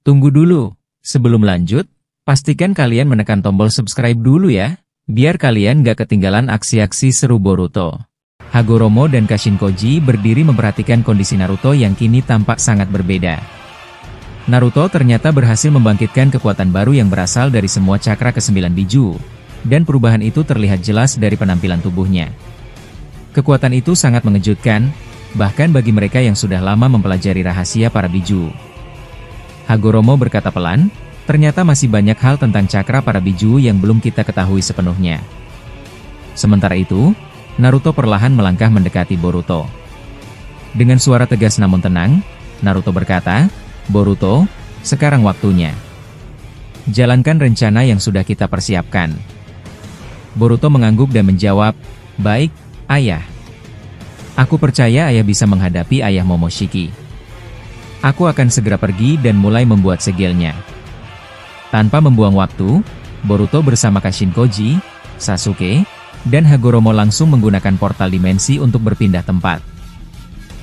Tunggu dulu, sebelum lanjut, pastikan kalian menekan tombol subscribe dulu ya, biar kalian gak ketinggalan aksi-aksi seru Boruto. Hagoromo dan Kashinkoji berdiri memperhatikan kondisi Naruto yang kini tampak sangat berbeda. Naruto ternyata berhasil membangkitkan kekuatan baru yang berasal dari semua cakra ke-9 Biju, dan perubahan itu terlihat jelas dari penampilan tubuhnya. Kekuatan itu sangat mengejutkan, bahkan bagi mereka yang sudah lama mempelajari rahasia para Biju. Hagoromo berkata pelan, ternyata masih banyak hal tentang cakra para Biju yang belum kita ketahui sepenuhnya. Sementara itu, Naruto perlahan melangkah mendekati Boruto. Dengan suara tegas namun tenang, Naruto berkata, "Boruto, sekarang waktunya. Jalankan rencana yang sudah kita persiapkan." Boruto mengangguk dan menjawab, "Baik, Ayah. Aku percaya Ayah bisa menghadapi Ayah Momoshiki. Aku akan segera pergi dan mulai membuat segelnya." Tanpa membuang waktu, Boruto bersama Kashinkoji, Sasuke, dan Hagoromo langsung menggunakan portal dimensi untuk berpindah tempat.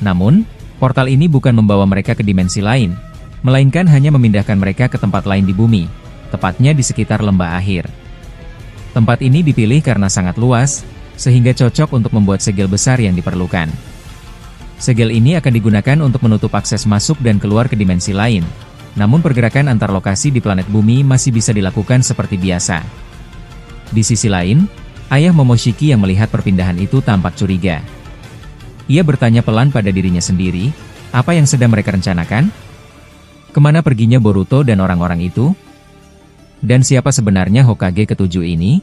Namun, portal ini bukan membawa mereka ke dimensi lain, melainkan hanya memindahkan mereka ke tempat lain di bumi, tepatnya di sekitar lembah akhir. Tempat ini dipilih karena sangat luas, sehingga cocok untuk membuat segel besar yang diperlukan. Segel ini akan digunakan untuk menutup akses masuk dan keluar ke dimensi lain, namun pergerakan antar lokasi di planet bumi masih bisa dilakukan seperti biasa. Di sisi lain, Ayah Momoshiki yang melihat perpindahan itu tampak curiga. Ia bertanya pelan pada dirinya sendiri, apa yang sedang mereka rencanakan? Kemana perginya Boruto dan orang-orang itu? Dan siapa sebenarnya Hokage ke-7 ini?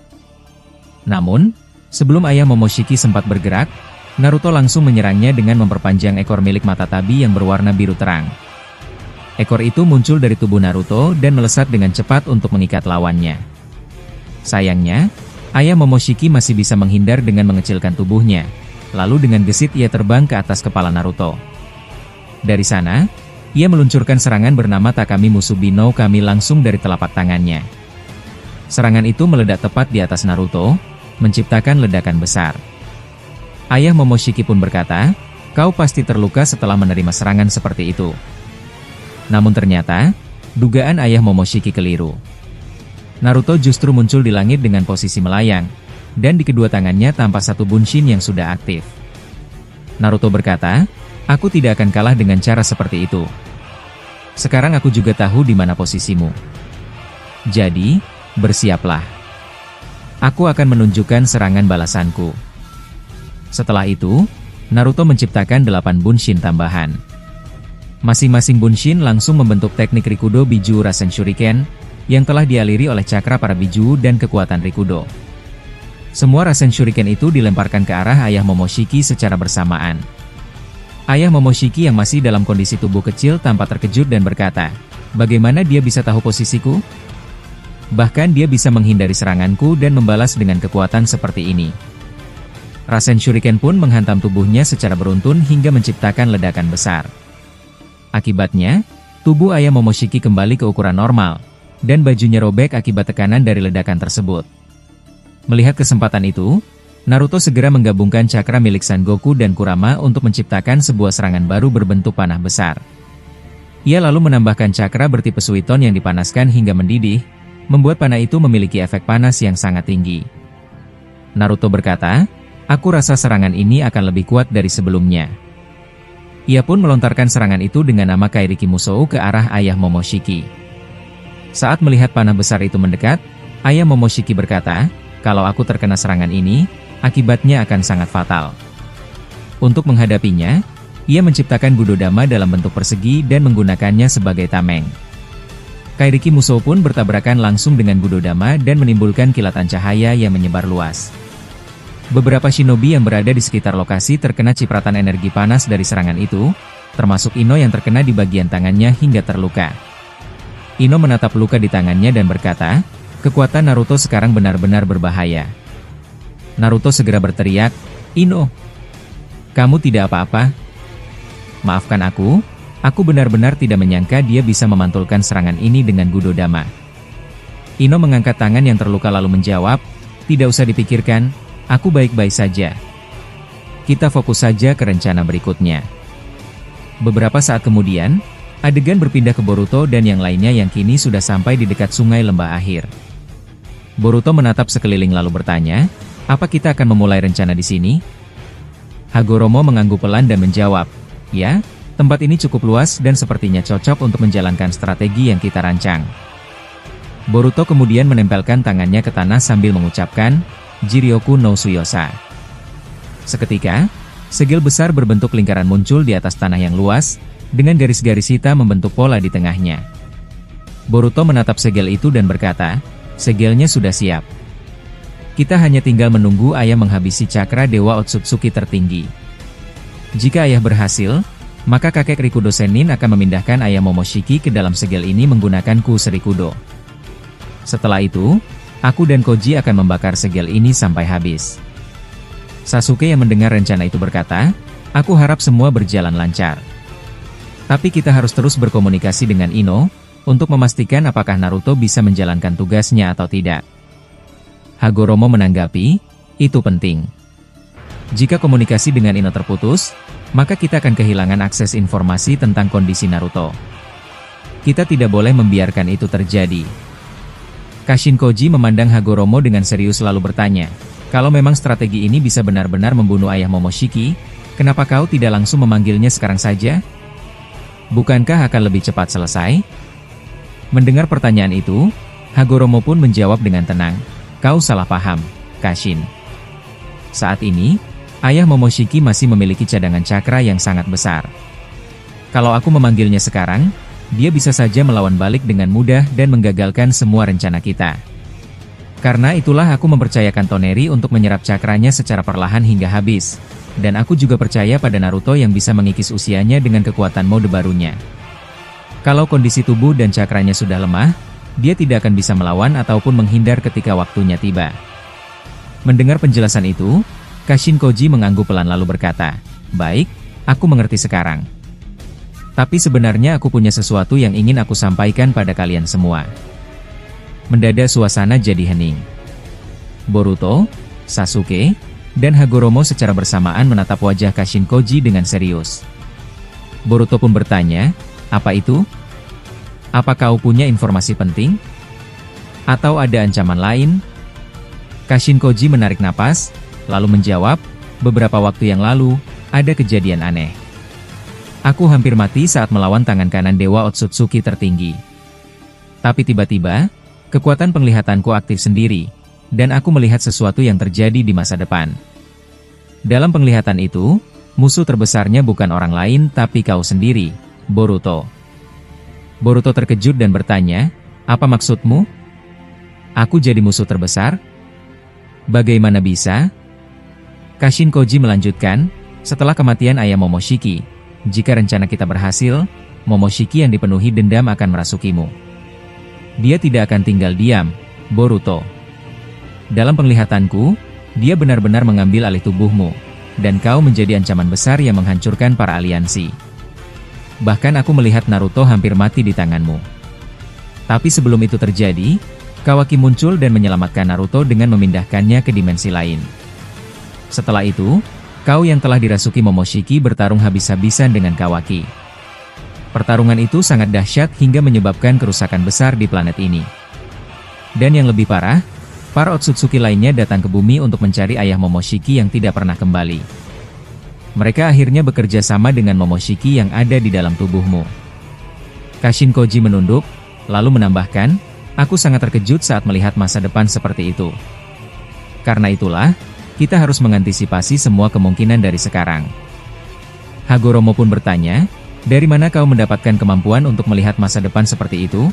Namun, sebelum Ayah Momoshiki sempat bergerak, Naruto langsung menyerangnya dengan memperpanjang ekor milik mata tabi yang berwarna biru terang. Ekor itu muncul dari tubuh Naruto dan melesat dengan cepat untuk mengikat lawannya. Sayangnya, Ayah Momoshiki masih bisa menghindar dengan mengecilkan tubuhnya, lalu dengan gesit ia terbang ke atas kepala Naruto. Dari sana, ia meluncurkan serangan bernama Takami Musubi no Kami langsung dari telapak tangannya. Serangan itu meledak tepat di atas Naruto, menciptakan ledakan besar. Ayah Momoshiki pun berkata, "Kau pasti terluka setelah menerima serangan seperti itu." Namun ternyata, dugaan Ayah Momoshiki keliru. Naruto justru muncul di langit dengan posisi melayang, dan di kedua tangannya tampak satu bunshin yang sudah aktif. Naruto berkata, "Aku tidak akan kalah dengan cara seperti itu. Sekarang aku juga tahu di mana posisimu. Jadi, bersiaplah. Aku akan menunjukkan serangan balasanku." Setelah itu, Naruto menciptakan 8 bunshin tambahan. Masing-masing bunshin langsung membentuk teknik Rikudo Biju Rasen Shuriken, yang telah dialiri oleh cakra para Biju dan kekuatan Rikudo. Semua Rasen Shuriken itu dilemparkan ke arah Ayah Momoshiki secara bersamaan. Ayah Momoshiki yang masih dalam kondisi tubuh kecil tampak terkejut dan berkata, "Bagaimana dia bisa tahu posisiku? Bahkan dia bisa menghindari seranganku dan membalas dengan kekuatan seperti ini." Rasen Shuriken pun menghantam tubuhnya secara beruntun hingga menciptakan ledakan besar. Akibatnya, tubuh Ayah Momoshiki kembali ke ukuran normal, dan bajunya robek akibat tekanan dari ledakan tersebut. Melihat kesempatan itu, Naruto segera menggabungkan cakra milik Son Goku dan Kurama untuk menciptakan sebuah serangan baru berbentuk panah besar. Ia lalu menambahkan cakra bertipe Suiton yang dipanaskan hingga mendidih, membuat panah itu memiliki efek panas yang sangat tinggi. Naruto berkata, "Aku rasa serangan ini akan lebih kuat dari sebelumnya." Ia pun melontarkan serangan itu dengan nama Kairiki Musou ke arah Ayah Momoshiki. Saat melihat panah besar itu mendekat, Ayah Momoshiki berkata, "Kalau aku terkena serangan ini, akibatnya akan sangat fatal." Untuk menghadapinya, ia menciptakan Budodama dalam bentuk persegi dan menggunakannya sebagai tameng. Kairiki Musou pun bertabrakan langsung dengan Budodama dan menimbulkan kilatan cahaya yang menyebar luas. Beberapa shinobi yang berada di sekitar lokasi terkena cipratan energi panas dari serangan itu, termasuk Ino yang terkena di bagian tangannya hingga terluka. Ino menatap luka di tangannya dan berkata, "Kekuatan Naruto sekarang benar-benar berbahaya." Naruto segera berteriak, "Ino, kamu tidak apa-apa? Maafkan aku benar-benar tidak menyangka dia bisa memantulkan serangan ini dengan Budodama." Ino mengangkat tangan yang terluka lalu menjawab, "Tidak usah dipikirkan, aku baik-baik saja. Kita fokus saja ke rencana berikutnya." Beberapa saat kemudian, Adegan berpindah ke Boruto dan yang lainnya yang kini sudah sampai di dekat sungai lembah akhir. Boruto menatap sekeliling lalu bertanya, apa kita akan memulai rencana di sini? Hagoromo mengangguk pelan dan menjawab, ya, tempat ini cukup luas dan sepertinya cocok untuk menjalankan strategi yang kita rancang. Boruto kemudian menempelkan tangannya ke tanah sambil mengucapkan, Jiryoku no Suyosa. Seketika, segel besar berbentuk lingkaran muncul di atas tanah yang luas, dengan garis-garis hitam membentuk pola di tengahnya. Boruto menatap segel itu dan berkata, segelnya sudah siap. Kita hanya tinggal menunggu ayah menghabisi cakra Dewa Otsutsuki tertinggi. Jika ayah berhasil, maka kakek Rikudo Sennin akan memindahkan ayah Momoshiki ke dalam segel ini menggunakan Kusei Rikudo. Setelah itu, aku dan Koji akan membakar segel ini sampai habis. Sasuke yang mendengar rencana itu berkata, aku harap semua berjalan lancar. Tapi kita harus terus berkomunikasi dengan Ino, untuk memastikan apakah Naruto bisa menjalankan tugasnya atau tidak. Hagoromo menanggapi, itu penting. Jika komunikasi dengan Ino terputus, maka kita akan kehilangan akses informasi tentang kondisi Naruto. Kita tidak boleh membiarkan itu terjadi. Kashin Koji memandang Hagoromo dengan serius lalu bertanya, kalau memang strategi ini bisa benar-benar membunuh ayah Momoshiki, kenapa kau tidak langsung memanggilnya sekarang saja? Bukankah akan lebih cepat selesai? Mendengar pertanyaan itu, Hagoromo pun menjawab dengan tenang, kau salah paham, Kashin. Saat ini, ayah Momoshiki masih memiliki cadangan cakra yang sangat besar. Kalau aku memanggilnya sekarang, dia bisa saja melawan balik dengan mudah dan menggagalkan semua rencana kita. Karena itulah aku mempercayakan Toneri untuk menyerap cakranya secara perlahan hingga habis. Dan aku juga percaya pada Naruto yang bisa mengikis usianya dengan kekuatan mode barunya. Kalau kondisi tubuh dan cakranya sudah lemah, dia tidak akan bisa melawan ataupun menghindar ketika waktunya tiba. Mendengar penjelasan itu, Kashin Koji mengangguk pelan lalu berkata, baik, aku mengerti sekarang. Tapi sebenarnya aku punya sesuatu yang ingin aku sampaikan pada kalian semua. Mendadak suasana jadi hening. Boruto, Sasuke, dan Hagoromo secara bersamaan menatap wajah Kashin Koji dengan serius. Boruto pun bertanya, apa itu? Apa kau punya informasi penting? Atau ada ancaman lain? Kashin Koji menarik napas, lalu menjawab, beberapa waktu yang lalu, ada kejadian aneh. Aku hampir mati saat melawan tangan kanan Dewa Otsutsuki tertinggi. Tapi tiba-tiba, kekuatan penglihatanku aktif sendiri, dan aku melihat sesuatu yang terjadi di masa depan. Dalam penglihatan itu, musuh terbesarnya bukan orang lain tapi kau sendiri, Boruto. Boruto terkejut dan bertanya, apa maksudmu? Aku jadi musuh terbesar? Bagaimana bisa? Kashin Koji melanjutkan, setelah kematian ayah Momoshiki, jika rencana kita berhasil, Momoshiki yang dipenuhi dendam akan merasukimu. Dia tidak akan tinggal diam, Boruto. Dalam penglihatanku, dia benar-benar mengambil alih tubuhmu, dan kau menjadi ancaman besar yang menghancurkan para aliansi. Bahkan aku melihat Naruto hampir mati di tanganmu. Tapi sebelum itu terjadi, Kawaki muncul dan menyelamatkan Naruto dengan memindahkannya ke dimensi lain. Setelah itu, kau yang telah dirasuki Momoshiki bertarung habis-habisan dengan Kawaki. Pertarungan itu sangat dahsyat hingga menyebabkan kerusakan besar di planet ini. Dan yang lebih parah, para Otsutsuki lainnya datang ke bumi untuk mencari ayah Momoshiki yang tidak pernah kembali. Mereka akhirnya bekerja sama dengan Momoshiki yang ada di dalam tubuhmu. Kashin Koji menunduk, lalu menambahkan, aku sangat terkejut saat melihat masa depan seperti itu. Karena itulah, kita harus mengantisipasi semua kemungkinan dari sekarang. Hagoromo pun bertanya, dari mana kau mendapatkan kemampuan untuk melihat masa depan seperti itu?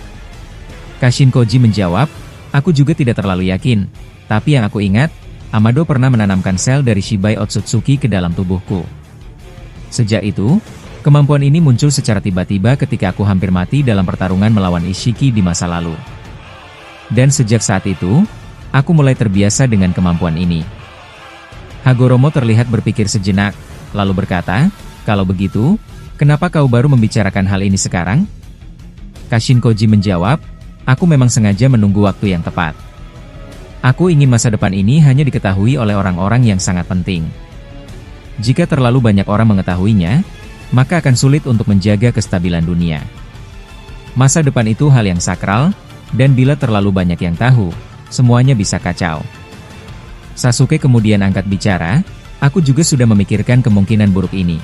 Kashin Koji menjawab, aku juga tidak terlalu yakin, tapi yang aku ingat, Amado pernah menanamkan sel dari Shibai Otsutsuki ke dalam tubuhku. Sejak itu, kemampuan ini muncul secara tiba-tiba ketika aku hampir mati dalam pertarungan melawan Ishiki di masa lalu. Dan sejak saat itu, aku mulai terbiasa dengan kemampuan ini. Hagoromo terlihat berpikir sejenak, lalu berkata, kalau begitu, kenapa kau baru membicarakan hal ini sekarang? Kashin Koji menjawab, aku memang sengaja menunggu waktu yang tepat. Aku ingin masa depan ini hanya diketahui oleh orang-orang yang sangat penting. Jika terlalu banyak orang mengetahuinya, maka akan sulit untuk menjaga kestabilan dunia. Masa depan itu hal yang sakral, dan bila terlalu banyak yang tahu, semuanya bisa kacau. Sasuke kemudian angkat bicara, aku juga sudah memikirkan kemungkinan buruk ini.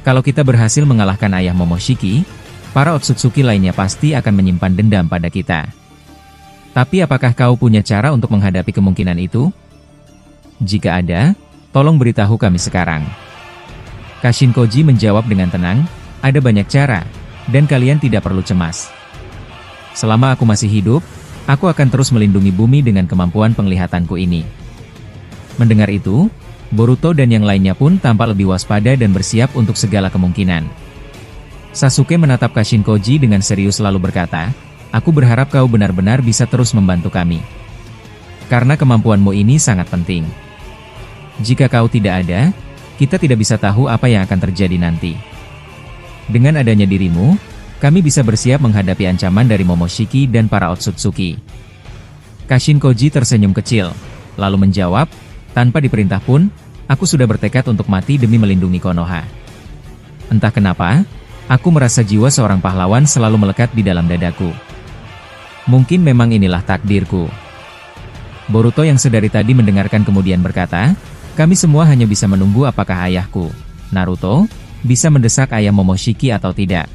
Kalau kita berhasil mengalahkan ayah Momoshiki, para Otsutsuki lainnya pasti akan menyimpan dendam pada kita. Tapi apakah kau punya cara untuk menghadapi kemungkinan itu? Jika ada, tolong beritahu kami sekarang. Kashin-koji menjawab dengan tenang, ada banyak cara, dan kalian tidak perlu cemas. Selama aku masih hidup, aku akan terus melindungi bumi dengan kemampuan penglihatanku ini. Mendengar itu, Boruto dan yang lainnya pun tampak lebih waspada dan bersiap untuk segala kemungkinan. Sasuke menatap Kashin-koji dengan serius lalu berkata, aku berharap kau benar-benar bisa terus membantu kami. Karena kemampuanmu ini sangat penting. Jika kau tidak ada, kita tidak bisa tahu apa yang akan terjadi nanti. Dengan adanya dirimu, kami bisa bersiap menghadapi ancaman dari Momoshiki dan para Otsutsuki. Kashin-koji tersenyum kecil, lalu menjawab, tanpa diperintah pun, aku sudah bertekad untuk mati demi melindungi Konoha. Entah kenapa, aku merasa jiwa seorang pahlawan selalu melekat di dalam dadaku. Mungkin memang inilah takdirku. Boruto yang sedari tadi mendengarkan kemudian berkata, kami semua hanya bisa menunggu apakah ayahku, Naruto, bisa mendesak ayah Momoshiki atau tidak.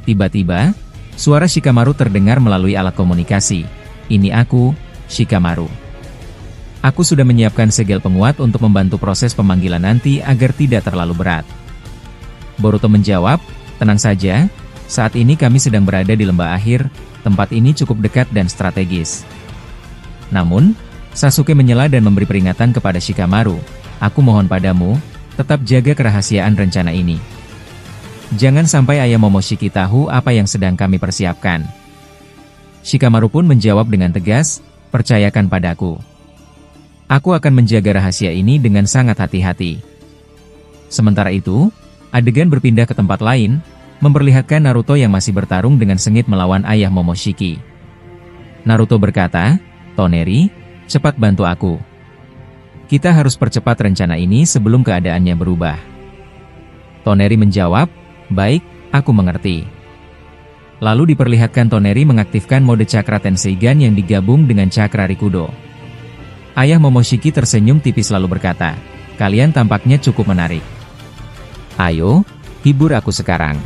Tiba-tiba, suara Shikamaru terdengar melalui alat komunikasi. Ini aku, Shikamaru. Aku sudah menyiapkan segel penguat untuk membantu proses pemanggilan nanti agar tidak terlalu berat. Boruto menjawab, tenang saja, saat ini kami sedang berada di lembah akhir, tempat ini cukup dekat dan strategis. Namun, Sasuke menyela dan memberi peringatan kepada Shikamaru, aku mohon padamu, tetap jaga kerahasiaan rencana ini. Jangan sampai ayah Momoshiki tahu apa yang sedang kami persiapkan. Shikamaru pun menjawab dengan tegas, percayakan padaku. Aku akan menjaga rahasia ini dengan sangat hati-hati. Sementara itu, adegan berpindah ke tempat lain, memperlihatkan Naruto yang masih bertarung dengan sengit melawan ayah Momoshiki. Naruto berkata, Toneri, cepat bantu aku. Kita harus percepat rencana ini sebelum keadaannya berubah. Toneri menjawab, baik, aku mengerti. Lalu diperlihatkan Toneri mengaktifkan mode Cakra Tenseigan yang digabung dengan Cakra Rikudo. Ayah Momoshiki tersenyum tipis lalu berkata, kalian tampaknya cukup menarik. Ayo, hibur aku sekarang.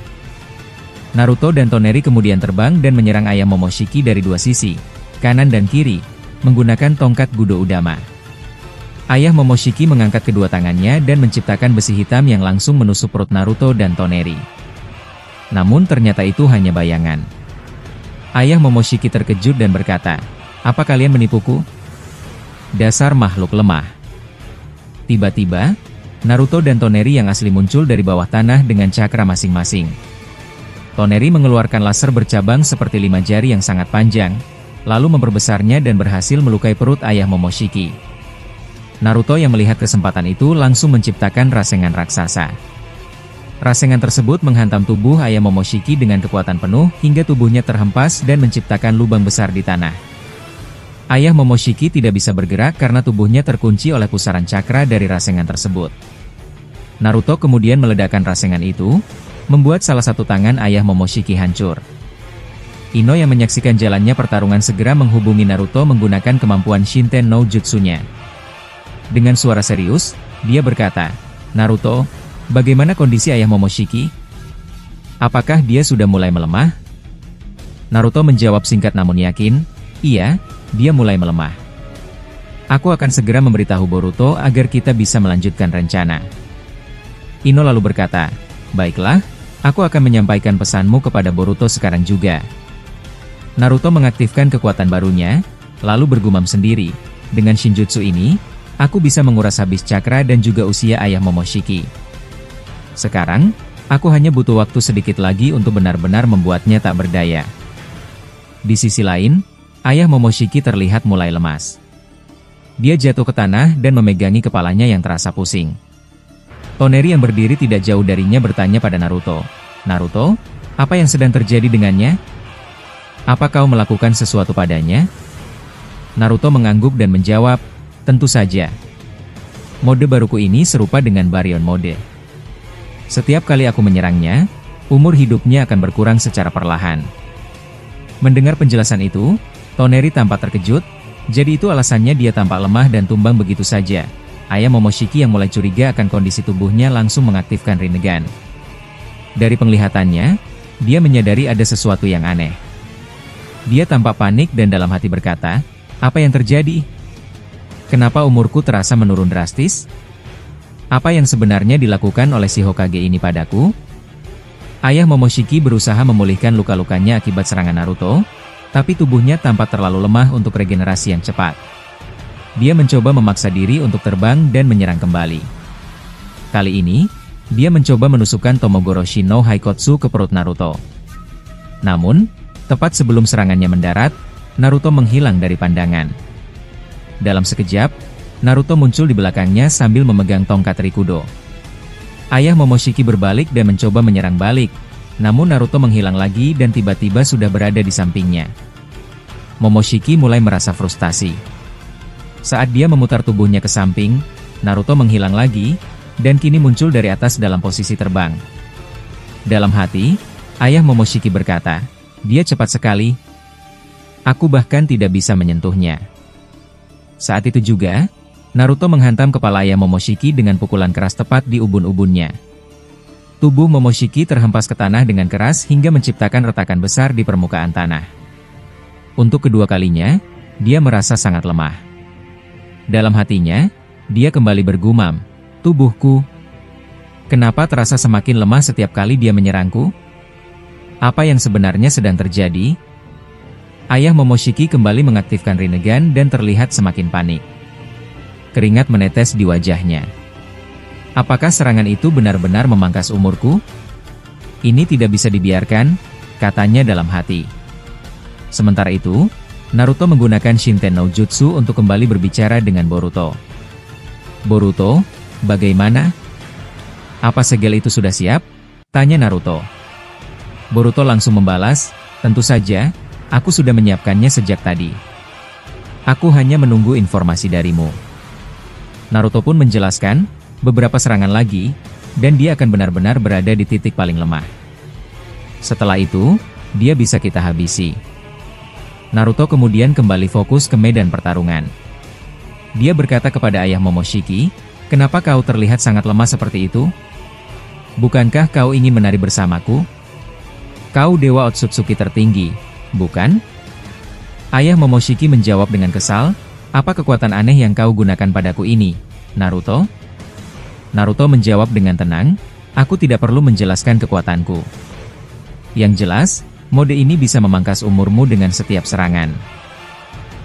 Naruto dan Toneri kemudian terbang dan menyerang ayah Momoshiki dari dua sisi, kanan dan kiri, menggunakan tongkat Gudo Udama. Ayah Momoshiki mengangkat kedua tangannya dan menciptakan besi hitam yang langsung menusuk perut Naruto dan Toneri. Namun ternyata itu hanya bayangan. Ayah Momoshiki terkejut dan berkata, apa kalian menipuku? Dasar makhluk lemah. Tiba-tiba, Naruto dan Toneri yang asli muncul dari bawah tanah dengan cakra masing-masing. Toneri mengeluarkan laser bercabang seperti 5 jari yang sangat panjang, lalu memperbesarnya dan berhasil melukai perut ayah Momoshiki. Naruto yang melihat kesempatan itu langsung menciptakan rasengan raksasa. Rasengan tersebut menghantam tubuh ayah Momoshiki dengan kekuatan penuh hingga tubuhnya terhempas dan menciptakan lubang besar di tanah. Ayah Momoshiki tidak bisa bergerak karena tubuhnya terkunci oleh pusaran cakra dari rasengan tersebut. Naruto kemudian meledakkan rasengan itu, membuat salah satu tangan ayah Momoshiki hancur. Ino yang menyaksikan jalannya pertarungan segera menghubungi Naruto menggunakan kemampuan Shinten no Jutsunya. Dengan suara serius, dia berkata, Naruto, bagaimana kondisi ayah Momoshiki? Apakah dia sudah mulai melemah? Naruto menjawab singkat namun yakin, iya, dia mulai melemah. Aku akan segera memberitahu Boruto agar kita bisa melanjutkan rencana. Ino lalu berkata, baiklah, aku akan menyampaikan pesanmu kepada Boruto sekarang juga. Naruto mengaktifkan kekuatan barunya, lalu bergumam sendiri, dengan Shinjutsu ini, aku bisa menguras habis cakra dan juga usia ayah Momoshiki. Sekarang, aku hanya butuh waktu sedikit lagi untuk benar-benar membuatnya tak berdaya. Di sisi lain, ayah Momoshiki terlihat mulai lemas. Dia jatuh ke tanah dan memegangi kepalanya yang terasa pusing. Toneri yang berdiri tidak jauh darinya bertanya pada Naruto, Naruto, apa yang sedang terjadi dengannya? Apa kau melakukan sesuatu padanya? Naruto mengangguk dan menjawab, tentu saja. Mode baruku ini serupa dengan Baryon Mode. Setiap kali aku menyerangnya, umur hidupnya akan berkurang secara perlahan. Mendengar penjelasan itu, Toneri tampak terkejut, jadi itu alasannya dia tampak lemah dan tumbang begitu saja. Ayah Momoshiki yang mulai curiga akan kondisi tubuhnya langsung mengaktifkan Rinnegan. Dari penglihatannya, dia menyadari ada sesuatu yang aneh. Dia tampak panik dan dalam hati berkata, "Apa yang terjadi? Kenapa umurku terasa menurun drastis? Apa yang sebenarnya dilakukan oleh si Hokage ini padaku?" Ayah Momoshiki berusaha memulihkan luka-lukanya akibat serangan Naruto, tapi tubuhnya tampak terlalu lemah untuk regenerasi yang cepat. Dia mencoba memaksa diri untuk terbang dan menyerang kembali. Kali ini, dia mencoba menusukkan Tomogoroshi no Haikotsu ke perut Naruto. Namun, tepat sebelum serangannya mendarat, Naruto menghilang dari pandangan. Dalam sekejap, Naruto muncul di belakangnya sambil memegang tongkat Rikudo. Ayah Momoshiki berbalik dan mencoba menyerang balik, namun Naruto menghilang lagi dan tiba-tiba sudah berada di sampingnya. Momoshiki mulai merasa frustasi. Saat dia memutar tubuhnya ke samping, Naruto menghilang lagi, dan kini muncul dari atas dalam posisi terbang. Dalam hati, ayah Momoshiki berkata, "Dia cepat sekali. Aku bahkan tidak bisa menyentuhnya." Saat itu juga, Naruto menghantam kepala ayah Momoshiki dengan pukulan keras tepat di ubun-ubunnya. Tubuh Momoshiki terhempas ke tanah dengan keras hingga menciptakan retakan besar di permukaan tanah. Untuk kedua kalinya, dia merasa sangat lemah. Dalam hatinya, dia kembali bergumam, "Tubuhku, kenapa terasa semakin lemah setiap kali dia menyerangku? Apa yang sebenarnya sedang terjadi?" Ayah Momoshiki kembali mengaktifkan Rinnegan dan terlihat semakin panik. Keringat menetes di wajahnya. "Apakah serangan itu benar-benar memangkas umurku? Ini tidak bisa dibiarkan," katanya dalam hati. Sementara itu, Naruto menggunakan Shinten no Jutsu untuk kembali berbicara dengan Boruto. "Boruto, bagaimana? Apa segel itu sudah siap?" tanya Naruto. Boruto langsung membalas, "Tentu saja, aku sudah menyiapkannya sejak tadi. Aku hanya menunggu informasi darimu." Naruto pun menjelaskan, beberapa serangan lagi, dan dia akan benar-benar berada di titik paling lemah. Setelah itu, dia bisa kita habisi. Naruto kemudian kembali fokus ke medan pertarungan. Dia berkata kepada ayah Momoshiki, "Kenapa kau terlihat sangat lemah seperti itu? Bukankah kau ingin menari bersamaku? Kau dewa Otsutsuki tertinggi, bukan?" Ayah Momoshiki menjawab dengan kesal, "Apa kekuatan aneh yang kau gunakan padaku ini, Naruto?" Naruto menjawab dengan tenang, "Aku tidak perlu menjelaskan kekuatanku. Yang jelas, mode ini bisa memangkas umurmu dengan setiap serangan."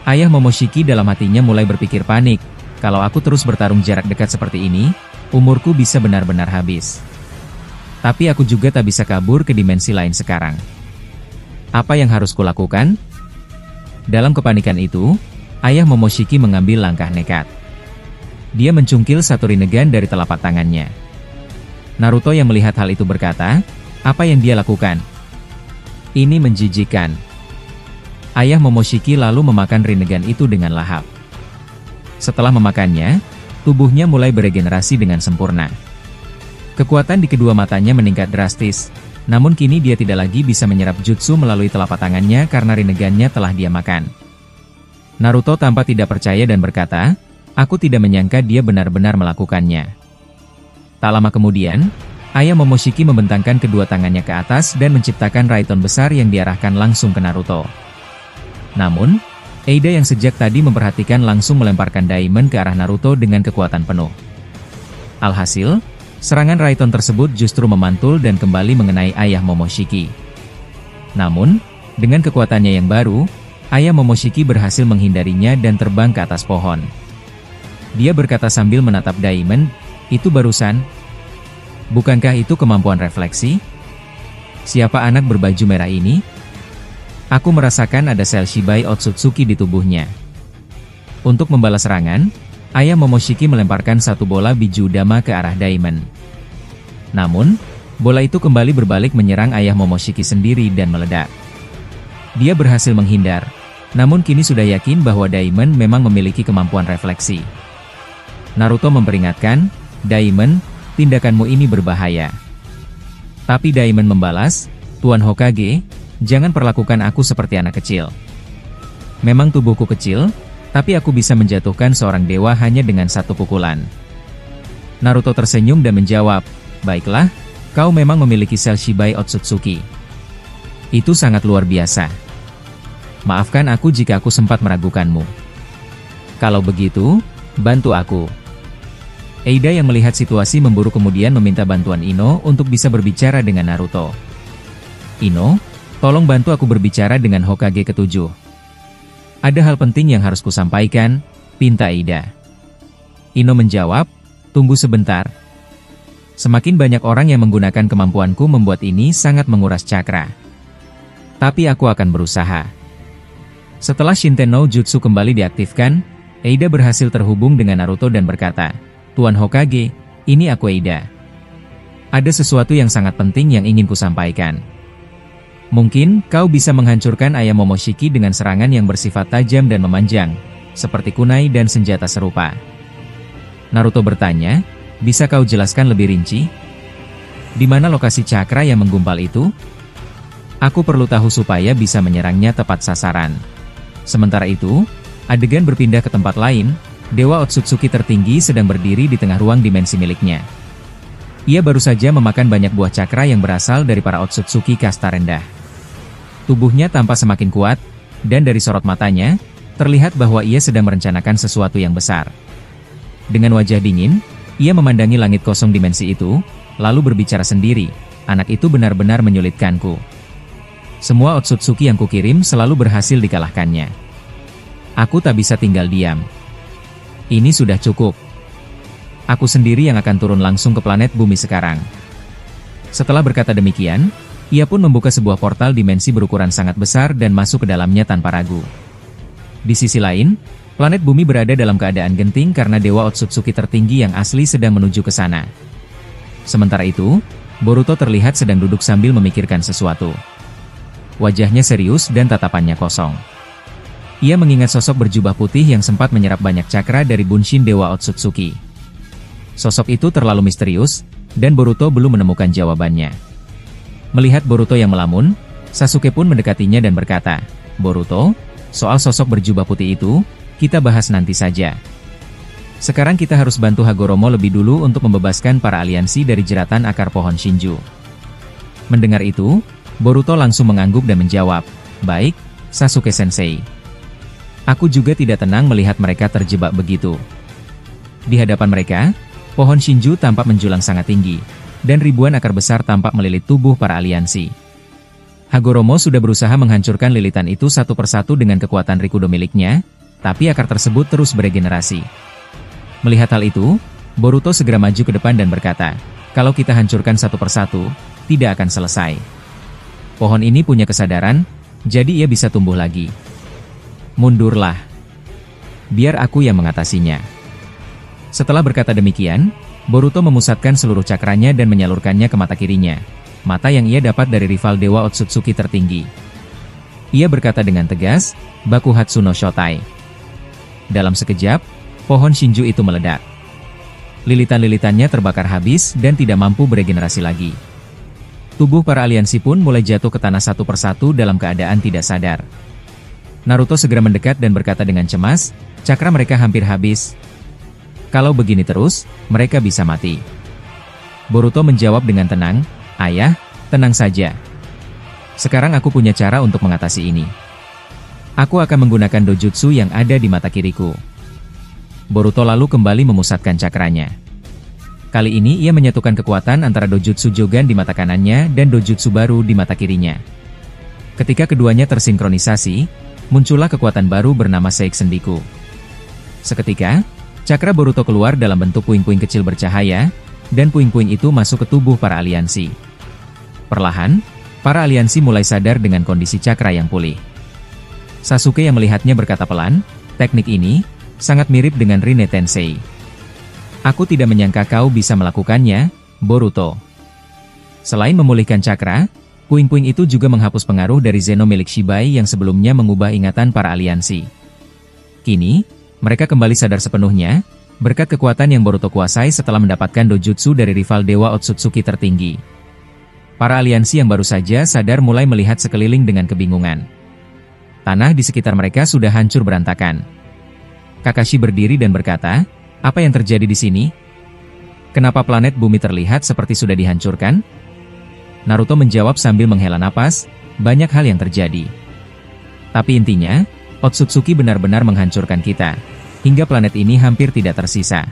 Ayah Momoshiki dalam hatinya mulai berpikir panik, "Kalau aku terus bertarung jarak dekat seperti ini, umurku bisa benar-benar habis. Tapi aku juga tak bisa kabur ke dimensi lain sekarang. Apa yang harus kulakukan?" Dalam kepanikan itu, ayah Momoshiki mengambil langkah nekat. Dia mencungkil satu Rinnegan dari telapak tangannya. Naruto yang melihat hal itu berkata, "Apa yang dia lakukan? Ini menjijikan." Ayah Momoshiki lalu memakan Rinnegan itu dengan lahap. Setelah memakannya, tubuhnya mulai beregenerasi dengan sempurna. Kekuatan di kedua matanya meningkat drastis, namun kini dia tidak lagi bisa menyerap jutsu melalui telapak tangannya karena Rinnegannya telah dia makan. Naruto tampak tidak percaya dan berkata, "Aku tidak menyangka dia benar-benar melakukannya." Tak lama kemudian, ayah Momoshiki membentangkan kedua tangannya ke atas dan menciptakan Raiton besar yang diarahkan langsung ke Naruto. Namun, Eida yang sejak tadi memperhatikan langsung melemparkan Daimon ke arah Naruto dengan kekuatan penuh. Alhasil, serangan Raiton tersebut justru memantul dan kembali mengenai ayah Momoshiki. Namun, dengan kekuatannya yang baru, ayah Momoshiki berhasil menghindarinya dan terbang ke atas pohon. Dia berkata sambil menatap Daimon, "Itu barusan. Bukankah itu kemampuan refleksi? Siapa anak berbaju merah ini? Aku merasakan ada sel Shibai Otsutsuki di tubuhnya." Untuk membalas serangan, ayah Momoshiki melemparkan satu bola biju dama ke arah Daimon. Namun, bola itu kembali berbalik menyerang ayah Momoshiki sendiri dan meledak. Dia berhasil menghindar, namun kini sudah yakin bahwa Daimon memang memiliki kemampuan refleksi. Naruto memperingatkan, "Daimon, tindakanmu ini berbahaya. Tapi Daimon membalas, "Tuan Hokage, jangan perlakukan aku seperti anak kecil. Memang tubuhku kecil, tapi aku bisa menjatuhkan seorang dewa hanya dengan satu pukulan." Naruto tersenyum dan menjawab, "Baiklah, kau memang memiliki sel Shibai Otsutsuki. Itu sangat luar biasa. Maafkan aku jika aku sempat meragukanmu. Kalau begitu, bantu aku." Eida yang melihat situasi memburu kemudian meminta bantuan Ino untuk bisa berbicara dengan Naruto. "Ino, tolong bantu aku berbicara dengan Hokage ketujuh. Ada hal penting yang harus kusampaikan," pinta Eida. Ino menjawab, "Tunggu sebentar. Semakin banyak orang yang menggunakan kemampuanku membuat ini sangat menguras cakra. Tapi aku akan berusaha." Setelah Shinten no Jutsu kembali diaktifkan, Eida berhasil terhubung dengan Naruto dan berkata, "Tuan Hokage, ini aku Eida. Ada sesuatu yang sangat penting yang ingin kusampaikan. Mungkin, kau bisa menghancurkan ayam Momoshiki dengan serangan yang bersifat tajam dan memanjang, seperti kunai dan senjata serupa." Naruto bertanya, "Bisa kau jelaskan lebih rinci? Di mana lokasi cakra yang menggumpal itu? Aku perlu tahu supaya bisa menyerangnya tepat sasaran." Sementara itu, adegan berpindah ke tempat lain. Dewa Otsutsuki tertinggi sedang berdiri di tengah ruang dimensi miliknya. Ia baru saja memakan banyak buah cakra yang berasal dari para Otsutsuki kasta rendah. Tubuhnya tampak semakin kuat, dan dari sorot matanya, terlihat bahwa ia sedang merencanakan sesuatu yang besar. Dengan wajah dingin, ia memandangi langit kosong dimensi itu, lalu berbicara sendiri, "Anak itu benar-benar menyulitkanku. Semua Otsutsuki yang kukirim selalu berhasil dikalahkannya. Aku tak bisa tinggal diam. Ini sudah cukup. Aku sendiri yang akan turun langsung ke planet bumi sekarang." Setelah berkata demikian, ia pun membuka sebuah portal dimensi berukuran sangat besar dan masuk ke dalamnya tanpa ragu. Di sisi lain, planet bumi berada dalam keadaan genting karena Dewa Otsutsuki tertinggi yang asli sedang menuju ke sana. Sementara itu, Boruto terlihat sedang duduk sambil memikirkan sesuatu. Wajahnya serius dan tatapannya kosong. Ia mengingat sosok berjubah putih yang sempat menyerap banyak cakra dari Bunshin Dewa Otsutsuki. Sosok itu terlalu misterius, dan Boruto belum menemukan jawabannya. Melihat Boruto yang melamun, Sasuke pun mendekatinya dan berkata, "Boruto, soal sosok berjubah putih itu, kita bahas nanti saja. Sekarang kita harus bantu Hagoromo lebih dulu untuk membebaskan para aliansi dari jeratan akar pohon Shinju." Mendengar itu, Boruto langsung mengangguk dan menjawab, "Baik, Sasuke Sensei. Aku juga tidak tenang melihat mereka terjebak begitu." Di hadapan mereka, pohon Shinju tampak menjulang sangat tinggi, dan ribuan akar besar tampak melilit tubuh para aliansi. Hagoromo sudah berusaha menghancurkan lilitan itu satu persatu dengan kekuatan Rikudo miliknya, tapi akar tersebut terus beregenerasi. Melihat hal itu, Boruto segera maju ke depan dan berkata, "Kalau kita hancurkan satu persatu, tidak akan selesai. Pohon ini punya kesadaran, jadi ia bisa tumbuh lagi. Mundurlah. Biar aku yang mengatasinya." Setelah berkata demikian, Boruto memusatkan seluruh cakranya dan menyalurkannya ke mata kirinya, mata yang ia dapat dari rival Dewa Otsutsuki tertinggi. Ia berkata dengan tegas, "Bakuhatsu no Shotai." Dalam sekejap, pohon Shinju itu meledak. Lilitan-lilitannya terbakar habis dan tidak mampu beregenerasi lagi. Tubuh para aliansi pun mulai jatuh ke tanah satu persatu dalam keadaan tidak sadar. Naruto segera mendekat dan berkata dengan cemas, "Cakra mereka hampir habis. Kalau begini terus, mereka bisa mati." Boruto menjawab dengan tenang, "Ayah, tenang saja. Sekarang aku punya cara untuk mengatasi ini. Aku akan menggunakan dojutsu yang ada di mata kiriku." Boruto lalu kembali memusatkan cakranya. Kali ini ia menyatukan kekuatan antara dojutsu Jogan di mata kanannya dan dojutsu baru di mata kirinya. Ketika keduanya tersinkronisasi, muncullah kekuatan baru bernama Seisendiku. Seketika, cakra Boruto keluar dalam bentuk puing-puing kecil bercahaya, dan puing-puing itu masuk ke tubuh para aliansi. Perlahan, para aliansi mulai sadar dengan kondisi cakra yang pulih. Sasuke yang melihatnya berkata pelan, "Teknik ini sangat mirip dengan Rinne Tensei. Aku tidak menyangka kau bisa melakukannya, Boruto." Selain memulihkan cakra, puing-puing itu juga menghapus pengaruh dari Zeno milik Shibai yang sebelumnya mengubah ingatan para aliansi. Kini, mereka kembali sadar sepenuhnya, berkat kekuatan yang Boruto kuasai setelah mendapatkan dojutsu dari rival Dewa Otsutsuki tertinggi. Para aliansi yang baru saja sadar mulai melihat sekeliling dengan kebingungan. Tanah di sekitar mereka sudah hancur berantakan. Kakashi berdiri dan berkata, "Apa yang terjadi di sini? Kenapa planet bumi terlihat seperti sudah dihancurkan?" Naruto menjawab sambil menghela napas, "Banyak hal yang terjadi. Tapi intinya, Otsutsuki benar-benar menghancurkan kita, hingga planet ini hampir tidak tersisa."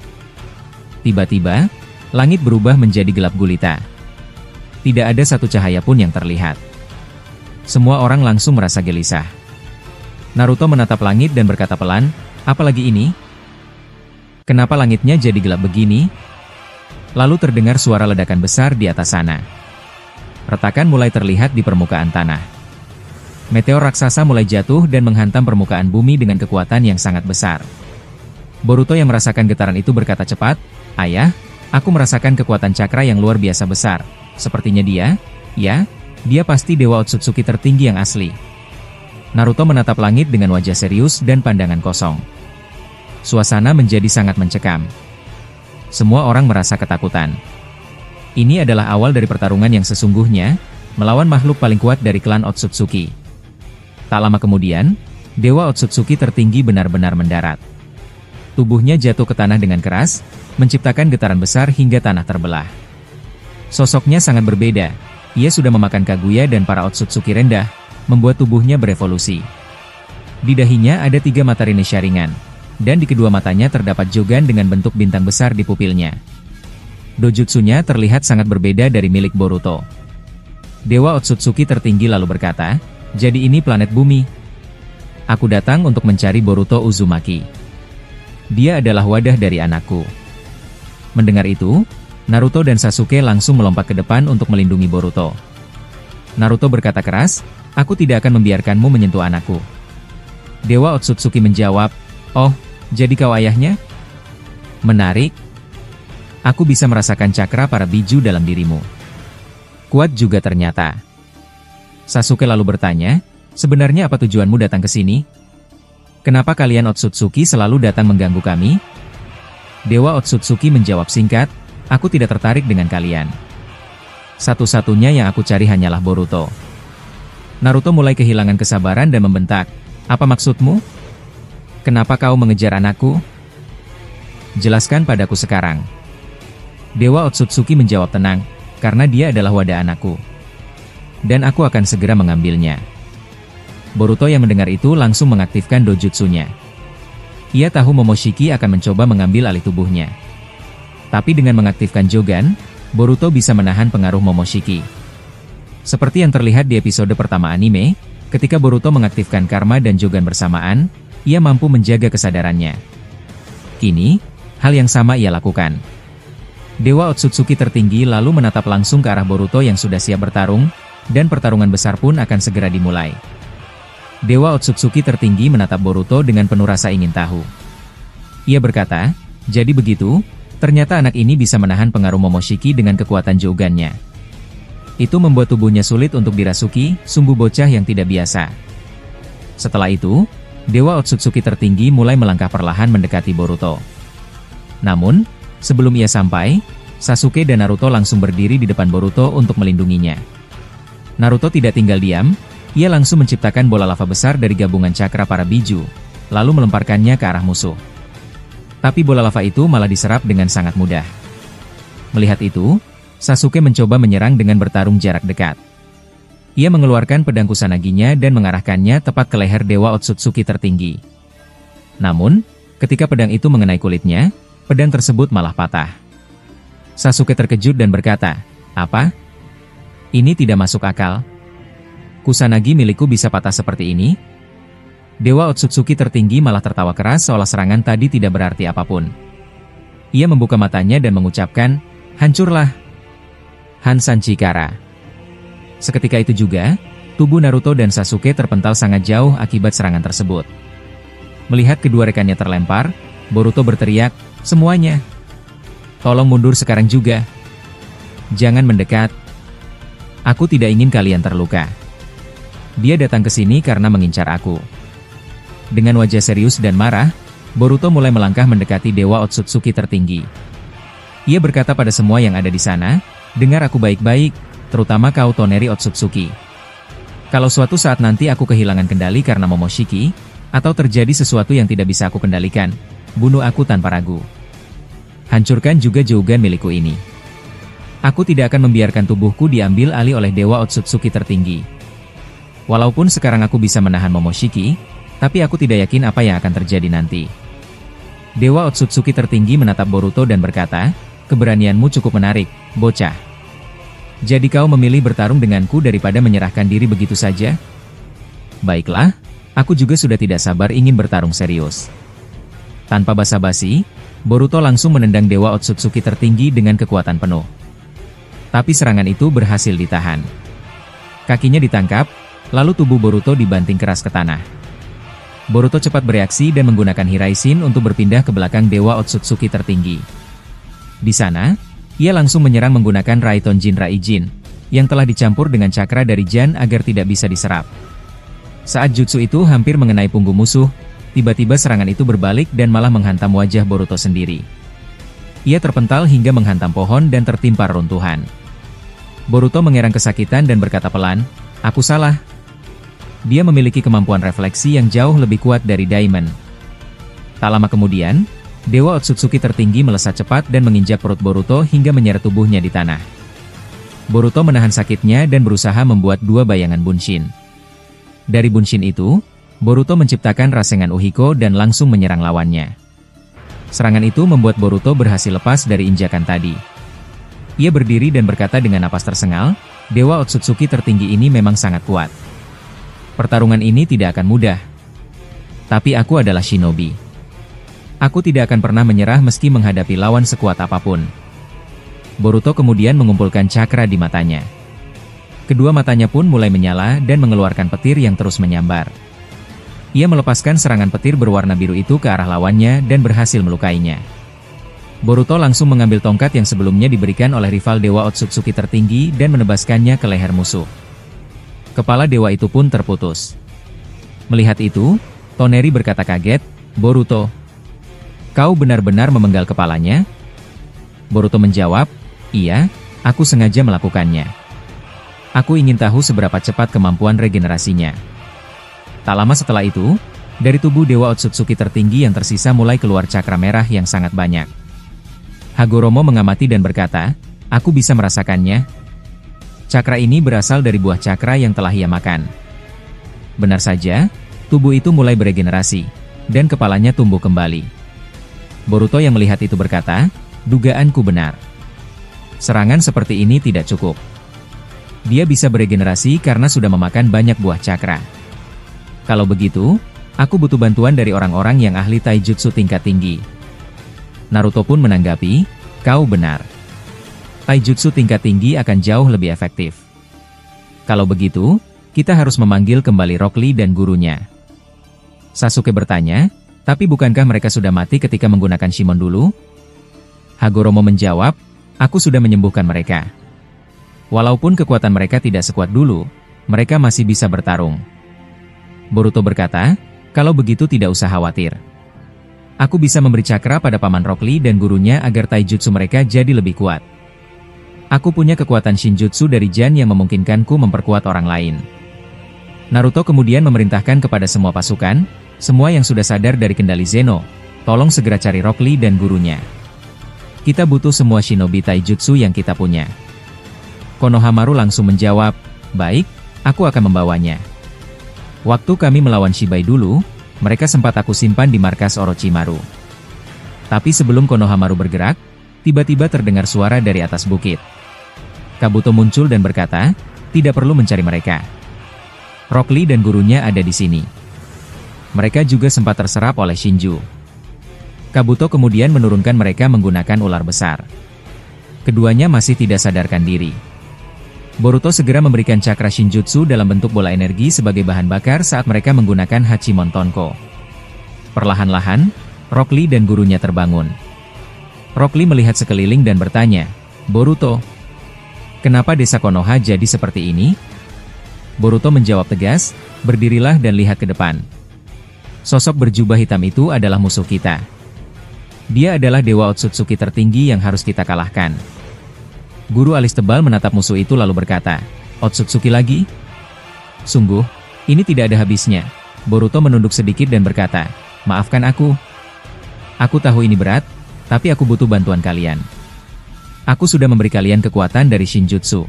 Tiba-tiba, langit berubah menjadi gelap gulita. Tidak ada satu cahaya pun yang terlihat. Semua orang langsung merasa gelisah. Naruto menatap langit dan berkata pelan, "Apalagi ini? Kenapa langitnya jadi gelap begini?" Lalu terdengar suara ledakan besar di atas sana. Retakan mulai terlihat di permukaan tanah. Meteor raksasa mulai jatuh dan menghantam permukaan bumi dengan kekuatan yang sangat besar. Boruto yang merasakan getaran itu berkata cepat, "Ayah, aku merasakan kekuatan cakra yang luar biasa besar. Sepertinya dia pasti Dewa Otsutsuki tertinggi yang asli." Naruto menatap langit dengan wajah serius dan pandangan kosong. Suasana menjadi sangat mencekam. Semua orang merasa ketakutan. Ini adalah awal dari pertarungan yang sesungguhnya, melawan makhluk paling kuat dari klan Otsutsuki. Tak lama kemudian, Dewa Otsutsuki tertinggi benar-benar mendarat. Tubuhnya jatuh ke tanah dengan keras, menciptakan getaran besar hingga tanah terbelah. Sosoknya sangat berbeda. Ia sudah memakan Kaguya dan para Otsutsuki rendah, membuat tubuhnya berevolusi. Di dahinya ada 3 mata Rinnegan ringan, dan di kedua matanya terdapat Jogan dengan bentuk bintang besar di pupilnya. Dojutsunya terlihat sangat berbeda dari milik Boruto. Dewa Otsutsuki tertinggi lalu berkata, "Jadi ini planet bumi. Aku datang untuk mencari Boruto Uzumaki. Dia adalah wadah dari anakku." Mendengar itu, Naruto dan Sasuke langsung melompat ke depan untuk melindungi Boruto. Naruto berkata keras, "Aku tidak akan membiarkanmu menyentuh anakku." Dewa Otsutsuki menjawab, "Oh, jadi kau ayahnya? Menarik. Aku bisa merasakan cakra para biju dalam dirimu. Kuat juga ternyata." Sasuke lalu bertanya, "Sebenarnya apa tujuanmu datang ke sini? Kenapa kalian Otsutsuki selalu datang mengganggu kami?" Dewa Otsutsuki menjawab singkat, "Aku tidak tertarik dengan kalian. Satu-satunya yang aku cari hanyalah Boruto." Naruto mulai kehilangan kesabaran dan membentak, "Apa maksudmu? Kenapa kau mengejar anakku? Jelaskan padaku sekarang." Dewa Otsutsuki menjawab tenang, "Karena dia adalah wadah anakku. Dan aku akan segera mengambilnya." Boruto yang mendengar itu langsung mengaktifkan dojutsunya. Ia tahu Momoshiki akan mencoba mengambil alih tubuhnya. Tapi dengan mengaktifkan Jogan, Boruto bisa menahan pengaruh Momoshiki. Seperti yang terlihat di episode pertama anime, ketika Boruto mengaktifkan Karma dan Jogan bersamaan, ia mampu menjaga kesadarannya. Kini, hal yang sama ia lakukan. Dewa Otsutsuki tertinggi lalu menatap langsung ke arah Boruto yang sudah siap bertarung, dan pertarungan besar pun akan segera dimulai. Dewa Otsutsuki tertinggi menatap Boruto dengan penuh rasa ingin tahu. Ia berkata, "Jadi begitu, ternyata anak ini bisa menahan pengaruh Momoshiki dengan kekuatan Jogannya. Itu membuat tubuhnya sulit untuk dirasuki, sungguh bocah yang tidak biasa." Setelah itu, Dewa Otsutsuki tertinggi mulai melangkah perlahan mendekati Boruto. Namun, sebelum ia sampai, Sasuke dan Naruto langsung berdiri di depan Boruto untuk melindunginya. Naruto tidak tinggal diam, ia langsung menciptakan bola lava besar dari gabungan cakra para biju, lalu melemparkannya ke arah musuh. Tapi bola lava itu malah diserap dengan sangat mudah. Melihat itu, Sasuke mencoba menyerang dengan bertarung jarak dekat. Ia mengeluarkan pedang Kusanaginya dan mengarahkannya tepat ke leher Dewa Otsutsuki tertinggi. Namun, ketika pedang itu mengenai kulitnya, pedang tersebut malah patah. Sasuke terkejut dan berkata, "Apa? Ini tidak masuk akal. Kusanagi milikku bisa patah seperti ini?" Dewa Otsutsuki tertinggi malah tertawa keras seolah serangan tadi tidak berarti apapun. Ia membuka matanya dan mengucapkan, "Hancurlah, Hansan Chikara." Seketika itu juga, tubuh Naruto dan Sasuke terpental sangat jauh akibat serangan tersebut. Melihat kedua rekannya terlempar, Boruto berteriak, "Semuanya, tolong mundur sekarang juga. Jangan mendekat. Aku tidak ingin kalian terluka. Dia datang ke sini karena mengincar aku." Dengan wajah serius dan marah, Boruto mulai melangkah mendekati Dewa Otsutsuki tertinggi. Ia berkata pada semua yang ada di sana, "Dengar aku baik-baik. terutama kau Toneri Otsutsuki. Kalau suatu saat nanti aku kehilangan kendali karena Momoshiki, atau terjadi sesuatu yang tidak bisa aku kendalikan, bunuh aku tanpa ragu. Hancurkan juga Jougan milikku ini. Aku tidak akan membiarkan tubuhku diambil alih oleh Dewa Otsutsuki tertinggi. Walaupun sekarang aku bisa menahan Momoshiki, tapi aku tidak yakin apa yang akan terjadi nanti. Dewa Otsutsuki tertinggi menatap Boruto dan berkata, keberanianmu cukup menarik, bocah. Jadi kau memilih bertarung denganku daripada menyerahkan diri begitu saja? Baiklah, aku juga sudah tidak sabar ingin bertarung serius. Tanpa basa-basi, Boruto langsung menendang Dewa Otsutsuki tertinggi dengan kekuatan penuh. Tapi serangan itu berhasil ditahan. Kakinya ditangkap, lalu tubuh Boruto dibanting keras ke tanah. Boruto cepat bereaksi dan menggunakan Hiraishin untuk berpindah ke belakang Dewa Otsutsuki tertinggi. Di sana, ia langsung menyerang menggunakan Raiton Jinrai Jin, yang telah dicampur dengan cakra dari Jan agar tidak bisa diserap. Saat jutsu itu hampir mengenai punggung musuh, tiba-tiba serangan itu berbalik dan malah menghantam wajah Boruto sendiri. Ia terpental hingga menghantam pohon dan tertimpa reruntuhan. Boruto mengerang kesakitan dan berkata pelan, "Aku salah." Dia memiliki kemampuan refleksi yang jauh lebih kuat dari Daimon. Tak lama kemudian, Dewa Otsutsuki tertinggi melesat cepat dan menginjak perut Boruto hingga menyeret tubuhnya di tanah. Boruto menahan sakitnya dan berusaha membuat dua bayangan Bunshin. Dari Bunshin itu, Boruto menciptakan Rasengan Uhiko dan langsung menyerang lawannya. Serangan itu membuat Boruto berhasil lepas dari injakan tadi. Ia berdiri dan berkata dengan napas tersengal, Dewa Otsutsuki tertinggi ini memang sangat kuat. Pertarungan ini tidak akan mudah. Tapi aku adalah shinobi. Aku tidak akan pernah menyerah meski menghadapi lawan sekuat apapun. Boruto kemudian mengumpulkan cakra di matanya. Kedua matanya pun mulai menyala dan mengeluarkan petir yang terus menyambar. Ia melepaskan serangan petir berwarna biru itu ke arah lawannya dan berhasil melukainya. Boruto langsung mengambil tongkat yang sebelumnya diberikan oleh rival Dewa Otsutsuki tertinggi dan menebaskannya ke leher musuh. Kepala dewa itu pun terputus. Melihat itu, Toneri berkata kaget, "Boruto, kau benar-benar memenggal kepalanya?" Boruto menjawab, "Iya, aku sengaja melakukannya. Aku ingin tahu seberapa cepat kemampuan regenerasinya." Tak lama setelah itu, dari tubuh Dewa Otsutsuki tertinggi yang tersisa mulai keluar cakra merah yang sangat banyak. Hagoromo mengamati dan berkata, "Aku bisa merasakannya. Cakra ini berasal dari buah cakra yang telah ia makan." Benar saja, tubuh itu mulai beregenerasi, dan kepalanya tumbuh kembali. Boruto yang melihat itu berkata, "Dugaanku benar. Serangan seperti ini tidak cukup. Dia bisa beregenerasi karena sudah memakan banyak buah cakra. Kalau begitu, aku butuh bantuan dari orang-orang yang ahli taijutsu tingkat tinggi." Naruto pun menanggapi, "Kau benar. Taijutsu tingkat tinggi akan jauh lebih efektif. Kalau begitu, kita harus memanggil kembali Rock Lee dan gurunya." Sasuke bertanya, "Tapi bukankah mereka sudah mati ketika menggunakan Shimon dulu?" Hagoromo menjawab, "Aku sudah menyembuhkan mereka. Walaupun kekuatan mereka tidak sekuat dulu, mereka masih bisa bertarung." Boruto berkata, "Kalau begitu tidak usah khawatir. Aku bisa memberi cakra pada Paman Rock Lee dan gurunya agar taijutsu mereka jadi lebih kuat. Aku punya kekuatan Shinjutsu dari Jan yang memungkinkanku memperkuat orang lain." Naruto kemudian memerintahkan kepada semua pasukan, semua yang sudah sadar dari kendali Zeno, tolong segera cari Rock Lee dan gurunya. Kita butuh semua shinobi taijutsu yang kita punya. Konohamaru langsung menjawab, "Baik, aku akan membawanya. Waktu kami melawan Shibai dulu, mereka sempat aku simpan di markas Orochimaru." Tapi sebelum Konohamaru bergerak, tiba-tiba terdengar suara dari atas bukit. Kabuto muncul dan berkata, "Tidak perlu mencari mereka. Rock Lee dan gurunya ada di sini. Mereka juga sempat terserap oleh Shinju." Kabuto kemudian menurunkan mereka menggunakan ular besar. Keduanya masih tidak sadarkan diri. Boruto segera memberikan cakra Shinjutsu dalam bentuk bola energi sebagai bahan bakar saat mereka menggunakan Hachimon Tonko. Perlahan-lahan, Rock Lee dan gurunya terbangun. Rock Lee melihat sekeliling dan bertanya, "Boruto, kenapa desa Konoha jadi seperti ini?" Boruto menjawab tegas, "Berdirilah dan lihat ke depan. Sosok berjubah hitam itu adalah musuh kita. Dia adalah Dewa Otsutsuki tertinggi yang harus kita kalahkan. Guru alis tebal menatap musuh itu lalu berkata, "Otsutsuki lagi? Sungguh, ini tidak ada habisnya." Boruto menunduk sedikit dan berkata, "Maafkan aku. Aku tahu ini berat, tapi aku butuh bantuan kalian. Aku sudah memberi kalian kekuatan dari Shinjutsu.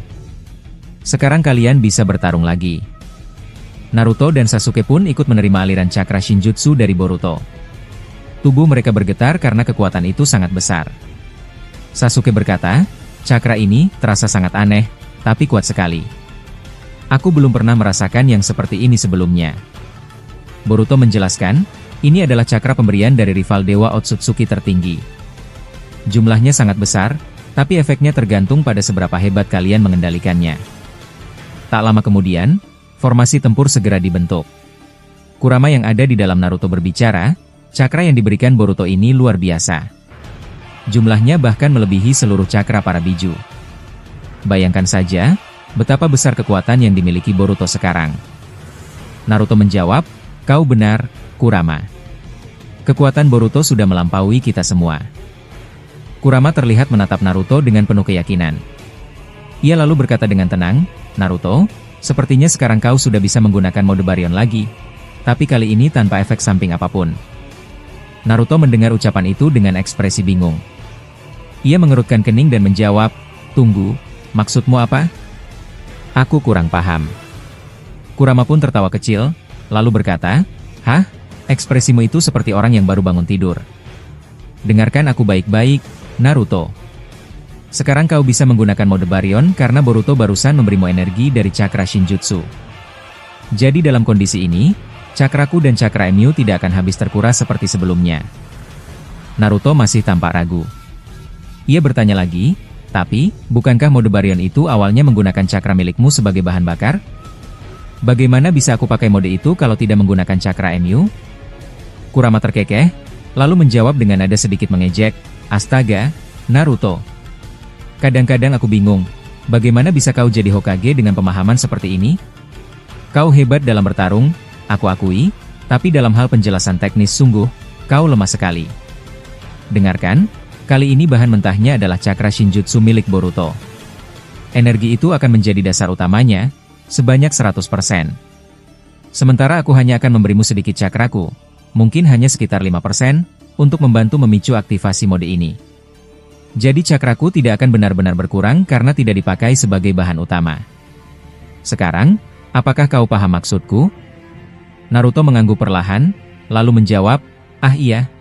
Sekarang kalian bisa bertarung lagi." Naruto dan Sasuke pun ikut menerima aliran cakra Shinjutsu dari Boruto. Tubuh mereka bergetar karena kekuatan itu sangat besar. Sasuke berkata, "Cakra ini terasa sangat aneh, tapi kuat sekali. Aku belum pernah merasakan yang seperti ini sebelumnya." Boruto menjelaskan, ini adalah cakra pemberian dari rival Dewa Otsutsuki tertinggi. Jumlahnya sangat besar, tapi efeknya tergantung pada seberapa hebat kalian mengendalikannya. Tak lama kemudian, formasi tempur segera dibentuk. Kurama yang ada di dalam Naruto berbicara, cakra yang diberikan Boruto ini luar biasa. Jumlahnya bahkan melebihi seluruh cakra para biju. Bayangkan saja, betapa besar kekuatan yang dimiliki Boruto sekarang. Naruto menjawab, "Kau benar, Kurama. Kekuatan Boruto sudah melampaui kita semua." Kurama terlihat menatap Naruto dengan penuh keyakinan. Ia lalu berkata dengan tenang, "Naruto, sepertinya sekarang kau sudah bisa menggunakan mode Baryon lagi. Tapi kali ini tanpa efek samping apapun." Naruto mendengar ucapan itu dengan ekspresi bingung. Ia mengerutkan kening dan menjawab, "Tunggu, maksudmu apa? Aku kurang paham." Kurama pun tertawa kecil, lalu berkata, "Hah? Ekspresimu itu seperti orang yang baru bangun tidur. Dengarkan aku baik-baik, Naruto. Sekarang kau bisa menggunakan mode Baryon karena Boruto barusan memberimu energi dari cakra Shinjutsu. Jadi dalam kondisi ini, cakraku dan cakra Emyu tidak akan habis terkuras seperti sebelumnya." Naruto masih tampak ragu. Ia bertanya lagi, "Tapi, bukankah mode Baryon itu awalnya menggunakan cakra milikmu sebagai bahan bakar? Bagaimana bisa aku pakai mode itu kalau tidak menggunakan cakra Emyu?" Kurama terkekeh, lalu menjawab dengan nada sedikit mengejek, "Astaga, Naruto. Kadang-kadang aku bingung, bagaimana bisa kau jadi Hokage dengan pemahaman seperti ini? Kau hebat dalam bertarung, aku akui, tapi dalam hal penjelasan teknis sungguh, kau lemah sekali. Dengarkan, kali ini bahan mentahnya adalah cakra Shinjutsu milik Boruto. Energi itu akan menjadi dasar utamanya, sebanyak 100%. Sementara aku hanya akan memberimu sedikit cakraku, mungkin hanya sekitar 5%, untuk membantu memicu aktivasi mode ini. Jadi cakraku tidak akan benar-benar berkurang karena tidak dipakai sebagai bahan utama. Sekarang, apakah kau paham maksudku?" Naruto mengangguk perlahan, lalu menjawab, "Ah iya.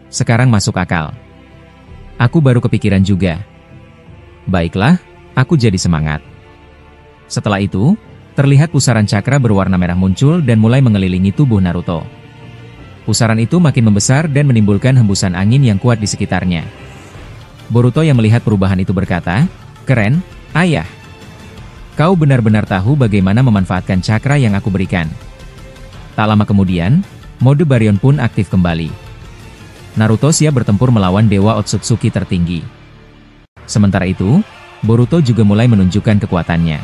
Sekarang masuk akal. Aku baru kepikiran juga. Baiklah, aku jadi semangat." Setelah itu, terlihat pusaran cakra berwarna merah muncul dan mulai mengelilingi tubuh Naruto. Pusaran itu makin membesar dan menimbulkan hembusan angin yang kuat di sekitarnya. Boruto yang melihat perubahan itu berkata, "Keren, ayah. Kau benar-benar tahu bagaimana memanfaatkan cakra yang aku berikan." Tak lama kemudian, mode Baryon pun aktif kembali. Naruto siap bertempur melawan Dewa Otsutsuki tertinggi. Sementara itu, Boruto juga mulai menunjukkan kekuatannya.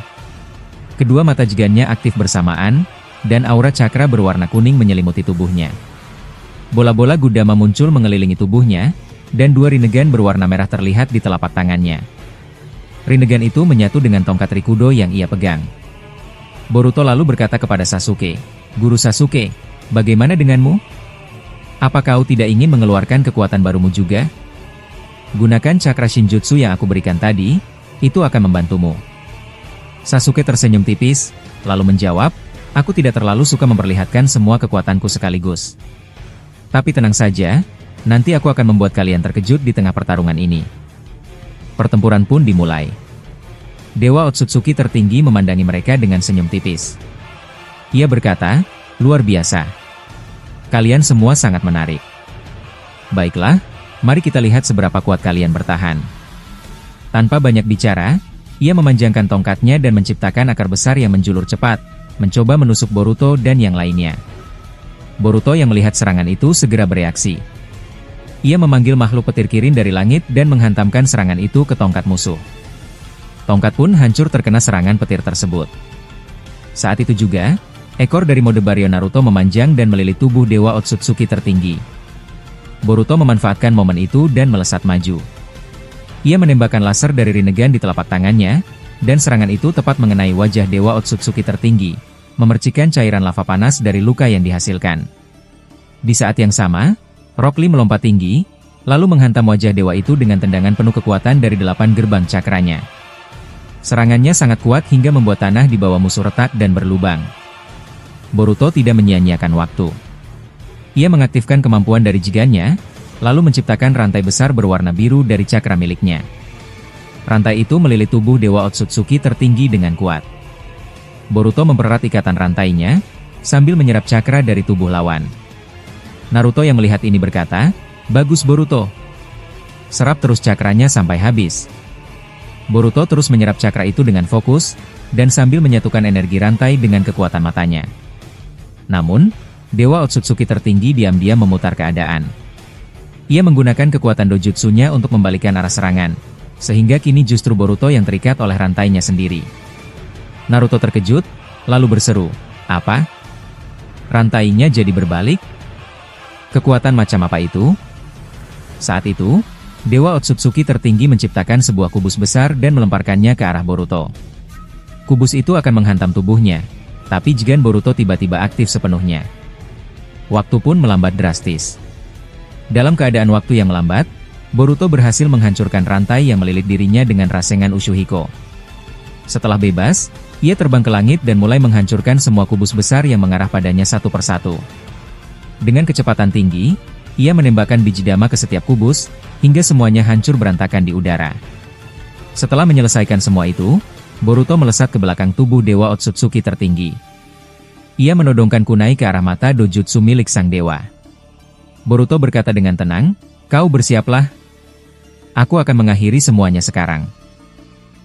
Kedua mata jigannya aktif bersamaan, dan aura cakra berwarna kuning menyelimuti tubuhnya. Bola-bola gudama muncul mengelilingi tubuhnya, dan dua rinnegan berwarna merah terlihat di telapak tangannya. Rinnegan itu menyatu dengan tongkat Rikudo yang ia pegang. Boruto lalu berkata kepada Sasuke, "Guru Sasuke, bagaimana denganmu? Apa kau tidak ingin mengeluarkan kekuatan barumu juga? Gunakan cakra Shinjutsu yang aku berikan tadi, itu akan membantumu." Sasuke tersenyum tipis, lalu menjawab, "Aku tidak terlalu suka memperlihatkan semua kekuatanku sekaligus. Tapi tenang saja, nanti aku akan membuat kalian terkejut di tengah pertarungan ini." Pertempuran pun dimulai. Dewa Otsutsuki tertinggi memandangi mereka dengan senyum tipis. Ia berkata, "Luar biasa. Kalian semua sangat menarik. Baiklah, mari kita lihat seberapa kuat kalian bertahan." Tanpa banyak bicara, ia memanjangkan tongkatnya dan menciptakan akar besar yang menjulur cepat, mencoba menusuk Boruto dan yang lainnya. Boruto yang melihat serangan itu segera bereaksi. Ia memanggil makhluk petir kirin dari langit dan menghantamkan serangan itu ke tongkat musuh. Tongkat pun hancur terkena serangan petir tersebut. Saat itu juga, ekor dari mode Baryon Naruto memanjang dan melilit tubuh Dewa Otsutsuki tertinggi. Boruto memanfaatkan momen itu dan melesat maju. Ia menembakkan laser dari Rinnegan di telapak tangannya, dan serangan itu tepat mengenai wajah Dewa Otsutsuki tertinggi, memercikan cairan lava panas dari luka yang dihasilkan. Di saat yang sama, Rock Lee melompat tinggi, lalu menghantam wajah dewa itu dengan tendangan penuh kekuatan dari 8 gerbang cakranya. Serangannya sangat kuat hingga membuat tanah di bawah musuh retak dan berlubang. Boruto tidak menyia-nyiakan waktu. Ia mengaktifkan kemampuan dari jigannya, lalu menciptakan rantai besar berwarna biru dari cakra miliknya. Rantai itu melilit tubuh Dewa Otsutsuki tertinggi dengan kuat. Boruto mempererat ikatan rantainya, sambil menyerap cakra dari tubuh lawan. Naruto yang melihat ini berkata, "Bagus Boruto. Serap terus cakranya sampai habis." Boruto terus menyerap cakra itu dengan fokus, dan sambil menyatukan energi rantai dengan kekuatan matanya. Namun, Dewa Otsutsuki tertinggi diam-diam memutar keadaan. Ia menggunakan kekuatan dojutsunya untuk membalikan arah serangan, sehingga kini justru Boruto yang terikat oleh rantainya sendiri. Naruto terkejut, lalu berseru, "Apa? Rantainya jadi berbalik? Kekuatan macam apa itu?" Saat itu, Dewa Otsutsuki tertinggi menciptakan sebuah kubus besar dan melemparkannya ke arah Boruto. Kubus itu akan menghantam tubuhnya, tapi jigan Boruto tiba-tiba aktif sepenuhnya. Waktu pun melambat drastis. Dalam keadaan waktu yang melambat, Boruto berhasil menghancurkan rantai yang melilit dirinya dengan Rasengan Ushuhiko. Setelah bebas, ia terbang ke langit dan mulai menghancurkan semua kubus besar yang mengarah padanya satu persatu. Dengan kecepatan tinggi, ia menembakkan biji dama ke setiap kubus, hingga semuanya hancur berantakan di udara. Setelah menyelesaikan semua itu, Boruto melesat ke belakang tubuh Dewa Otsutsuki tertinggi. Ia menodongkan kunai ke arah mata dojutsu milik sang dewa. Boruto berkata dengan tenang, "Kau bersiaplah. Aku akan mengakhiri semuanya sekarang.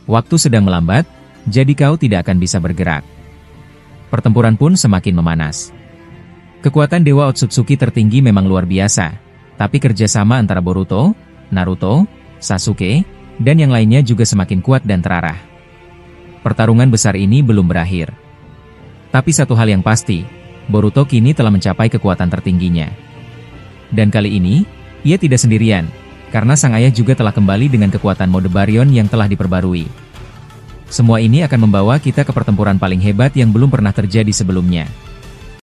Waktu sedang melambat, jadi kau tidak akan bisa bergerak." Pertempuran pun semakin memanas. Kekuatan Dewa Otsutsuki tertinggi memang luar biasa, tapi kerjasama antara Boruto, Naruto, Sasuke, dan yang lainnya juga semakin kuat dan terarah. Pertarungan besar ini belum berakhir. Tapi satu hal yang pasti, Boruto kini telah mencapai kekuatan tertingginya. Dan kali ini, ia tidak sendirian, karena sang ayah juga telah kembali dengan kekuatan mode Baryon yang telah diperbarui. Semua ini akan membawa kita ke pertempuran paling hebat yang belum pernah terjadi sebelumnya.